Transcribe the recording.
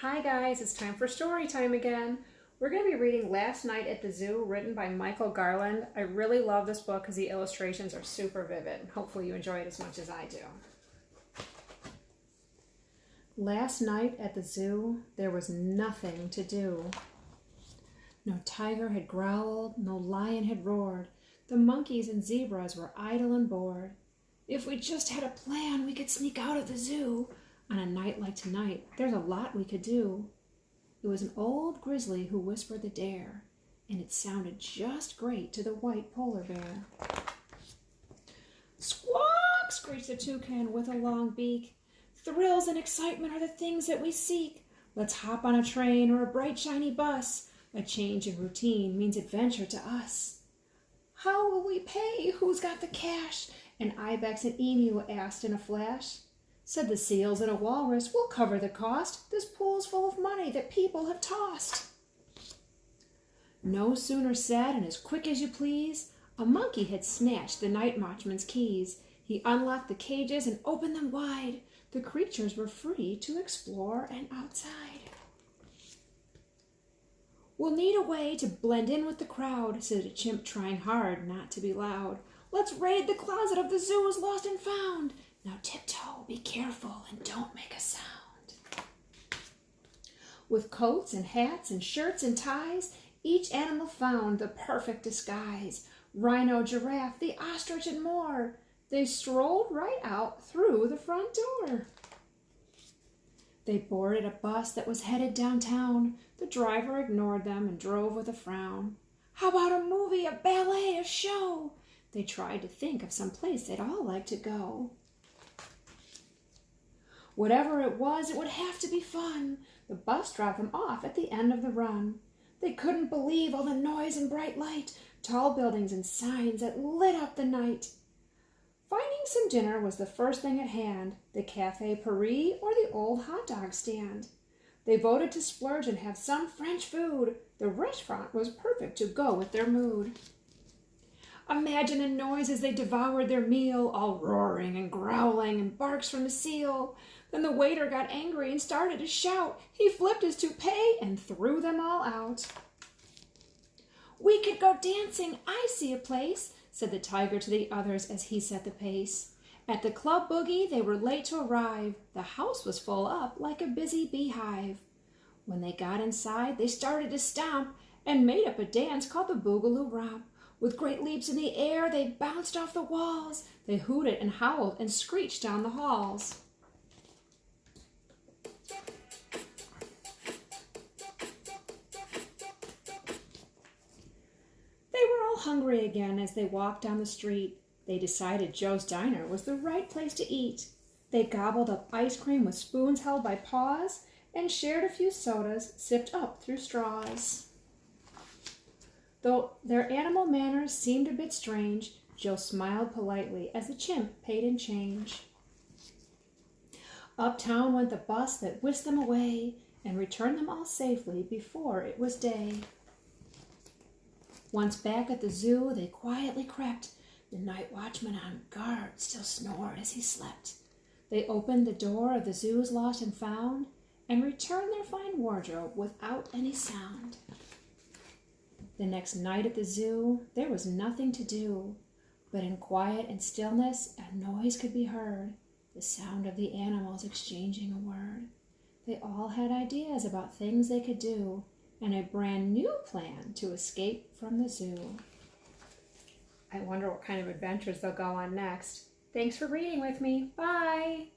Hi guys, it's time for story time again. We're going to be reading Last Night at the Zoo, written by Garland. I really love this book because the illustrations are super vivid. Hopefully you enjoy it as much as I do. Last night at the zoo, there was nothing to do. No tiger had growled, no lion had roared. The monkeys and zebras were idle and bored. If we just had a plan, we could sneak out of the zoo. On a night like tonight, there's a lot we could do. It was an old grizzly who whispered the dare, and it sounded just great to the white polar bear. Squawk! Screeched the toucan with a long beak. Thrills and excitement are the things that we seek. Let's hop on a train or a bright shiny bus. A change in routine means adventure to us. How will we pay? Who's got the cash? An ibex and emu asked in a flash. Said the seals and a walrus, we'll cover the cost. This pool's full of money that people have tossed. No sooner said, and as quick as you please, a monkey had snatched the night watchman's keys. He unlocked the cages and opened them wide. The creatures were free to explore and outside. We'll need a way to blend in with the crowd, said a chimp trying hard not to be loud. Let's raid the closet of the zoo's lost and found. Now tiptoe, be careful, and don't make a sound. With coats and hats and shirts and ties, each animal found the perfect disguise. Rhino, giraffe, the ostrich, and more. They strolled right out through the front door. They boarded a bus that was headed downtown. The driver ignored them and drove with a frown. How about a movie, a ballet, a show? They tried to think of some place they'd all like to go. Whatever it would have to be fun. The bus dropped them off at the end of the run. They couldn't believe all the noise and bright light, tall buildings and signs that lit up the night. Finding some dinner was the first thing at hand, the Café Paris or the old hot dog stand. They voted to splurge and have some French food. The restaurant was perfect to go with their mood. Imagine the noise as they devoured their meal, all roaring and growling and barks from the seal. Then the waiter got angry and started to shout. He flipped his toupee and threw them all out. We could go dancing, I see a place, said the tiger to the others as he set the pace. At the club boogie, they were late to arrive. The house was full up like a busy beehive. When they got inside, they started to stomp and made up a dance called the Boogaloo Romp. With great leaps in the air, they bounced off the walls. They hooted and howled and screeched down the halls. They were all hungry again as they walked down the street. They decided Joe's Diner was the right place to eat. They gobbled up ice cream with spoons held by paws and shared a few sodas sipped up through straws. Though their animal manners seemed a bit strange, Joe smiled politely as the chimp paid in change. Uptown went the bus that whisked them away and returned them all safely before it was day. Once back at the zoo, they quietly crept. The night watchman on guard still snored as he slept. They opened the door of the zoo's lost and found and returned their fine wardrobe without any sound. The next night at the zoo, there was nothing to do, but in quiet and stillness, a noise could be heard, the sound of the animals exchanging a word. They all had ideas about things they could do, and a brand new plan to escape from the zoo. I wonder what kind of adventures they'll go on next. Thanks for reading with me. Bye!